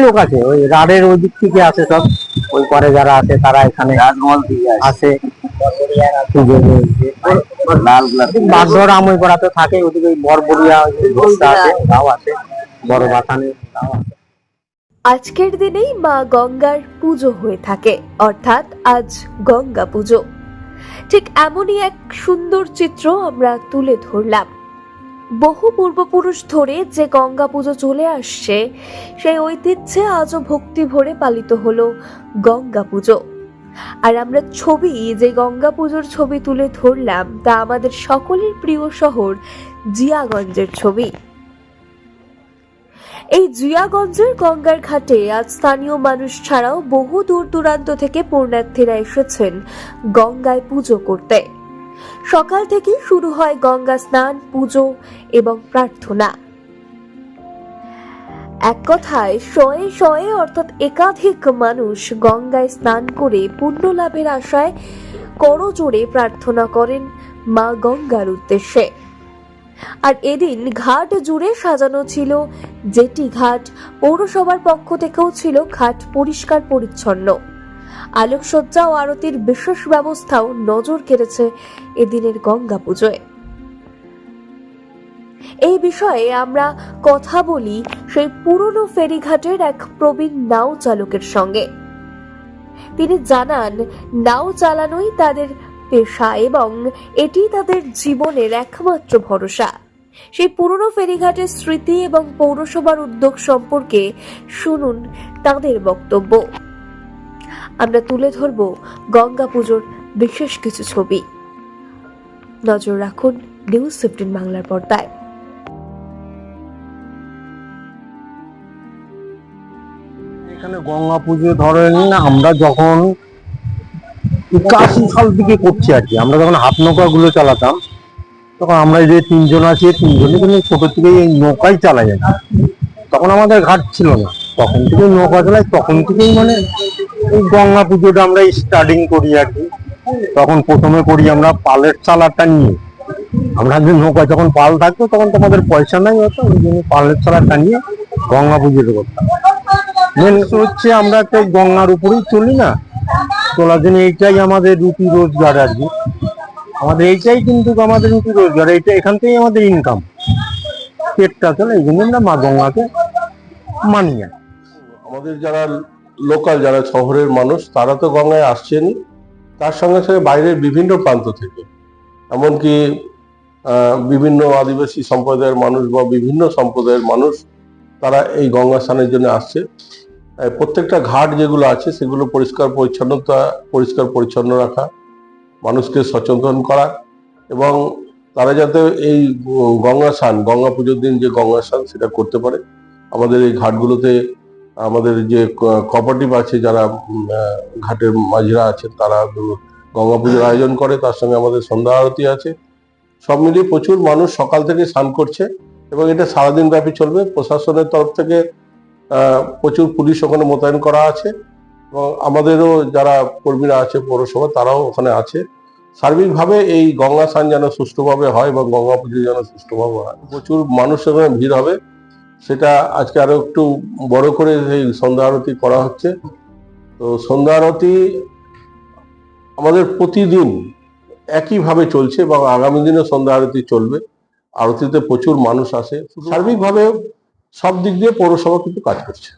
লোক আছে ওই রাডের ওই দিক থেকে আসে, সব ওই পরে যারা আছে তারা এখানে আসে। বাগধর আমইপাড়াতে থাকে, ওদিকে বরবরিয়া আছে, তাও আছে, বড় বাথানে তাও আছে। আজকের দিনেই মা গঙ্গার পুজো হয়ে থাকে, অর্থাৎ আজ গঙ্গা পুজো। ঠিক এমনই এক সুন্দর চিত্র আমরা তুলে ধরলাম। বহু পূর্বপুরুষ ধরে যে গঙ্গা পুজো চলে আসছে, সেই ঐতিহ্যে আজও ভক্তি ভরে পালিত হলো গঙ্গা পুজো। আর আমরা যে গঙ্গা পুজোর ছবি তুলে ধরলাম, তা আমাদের সকলের প্রিয় শহর জিয়াগঞ্জের ছবি। এই জিয়াগঞ্জের গঙ্গার ঘাটে আজ স্থানীয় মানুষ ছাড়াও বহু দূর দূরান্ত থেকে পুণ্যার্থীরা এসেছেন গঙ্গায় পুজো করতে। সকাল থেকে শুরু হয় গঙ্গা স্নান, পুজো এবং প্রার্থনা। এক কথায় শয়ে শয়ে অর্থাৎ একাধিক মানুষ গঙ্গায় স্নান করে পুণ্য লাভের আশায় করজোড়ে প্রার্থনা করেন মা গঙ্গার উদ্দেশ্যে। আর এদিন ঘাট জুড়ে সাজানো ছিল জেটি ঘাট, পৌরসভার পক্ষ থেকেও ছিল ঘাট পরিষ্কার পরিচ্ছন্ন। আলোকসজ্জা ও আরতির বিশেষ ব্যবস্থাও নজর কেড়েছে এদিনের গঙ্গা পুজোয়। এই বিষয়ে আমরা কথা বলি সেই পুরনো ফেরিঘাটের এক প্রবীণ নাও চালকের সঙ্গে। তিনি জানান, নাও চালানোই তাদের পেশা এবং এটি তাদের জীবনের একমাত্র ভরসা। সেই পুরনো ফেরিঘাটের স্মৃতি এবং পৌরসভার উদ্যোগ সম্পর্কে শুনুন তাদের বক্তব্য। আমরা তুলে ধরব গঙ্গা পুজোর বিশেষ কিছু ছবি। নজর রাখুন নিউজ 15 বাংলার পর্দায়। এখানে গঙ্গা পুজো ধরেন আমরা যখন 81 সাল থেকে করছি আর কি। আমরা যখন হাত নৌকা গুলো চালাতাম, তখন আমরা যে 3 জন আছি, 3 জনই কিন্তু ছোট থেকেই এই নৌকাই চালাই আর কি। তখন আমাদের ঘাট ছিল না, তখন থেকেই নৌকা চালাই, তখন থেকেই মানে এই গঙ্গা পুজোটা আমরা স্টার্টিং করি আর কি। তখন প্রথমে করি আমরা পালের চালাটা নিয়ে। আমরা যে নৌকা যখন পাল থাকতো তখন তোমাদের পয়সা নাই হতো, ওই জন্য পালের চালাটা নিয়ে গঙ্গা পুজোটা করতাম। মেন হচ্ছে আমরা একটা গঙ্গার উপরেই চলি না, চলার জন্য এইটাই আমাদের রুটি রোজগার আর কি। আমাদের এইটাই কিন্তু আমাদের রুটি রোজগার, এইটা এখান থেকেই আমাদের ইনকাম, পেটটা চলে। এই জন্য আমরা মা গঙ্গাকে মানি। আমাদের যারা লোকাল, যারা শহরের মানুষ, তারা তো গঙ্গায় আসছেনই, তার সঙ্গে সঙ্গে বাইরের বিভিন্ন প্রান্ত থেকে, এমনকি বিভিন্ন আদিবাসী সম্প্রদায়ের মানুষ বা বিভিন্ন সম্প্রদায়ের মানুষ, তারা এই গঙ্গা স্নানের জন্য আসছে। প্রত্যেকটা ঘাট যেগুলো আছে সেগুলো পরিষ্কার পরিচ্ছন্ন রাখা, মানুষকে সচেতন করা, এবং তারা যাতে এই গঙ্গা স্নান, গঙ্গা পুজোর দিন যে গঙ্গা স্নান সেটা করতে পারে। আমাদের এই ঘাটগুলোতে আমাদের যে কোঅপারেটিভ আছে, যারা ঘাটের মাঝিরা আছেন, তারা গঙ্গা পুজোর আয়োজন করে, তার সঙ্গে আমাদের সন্ধ্যা আরতি আছে। সব মিলিয়ে প্রচুর মানুষ সকাল থেকে স্নান করছে এবং এটা সারাদিন ব্যাপী চলবে। প্রশাসনের তরফ থেকে প্রচুর পুলিশ ওখানে মোতায়েন করা আছে, এবং আমাদেরও যারা কর্মীরা আছে পৌরসভা, তারাও ওখানে আছে। সার্বিকভাবে এই গঙ্গা স্নান যেন সুষ্ঠুভাবে হয় এবং গঙ্গা পুজো যেন সুষ্ঠুভাবে হয়। প্রচুর মানুষ ওখানে ভিড় হবে, সেটা আজকে আরো একটু বড় করে এই সন্ধ্যা আরতি করা হচ্ছে। তো সন্ধ্যা আরতি আমাদের প্রতিদিন একইভাবে চলছে এবং আগামী দিনে সন্ধ্যা আরতি চলবে। আরতিতে প্রচুর মানুষ আসে। সার্বিকভাবে সব দিক দিয়ে পৌরসভা কিন্তু কাজ করছে।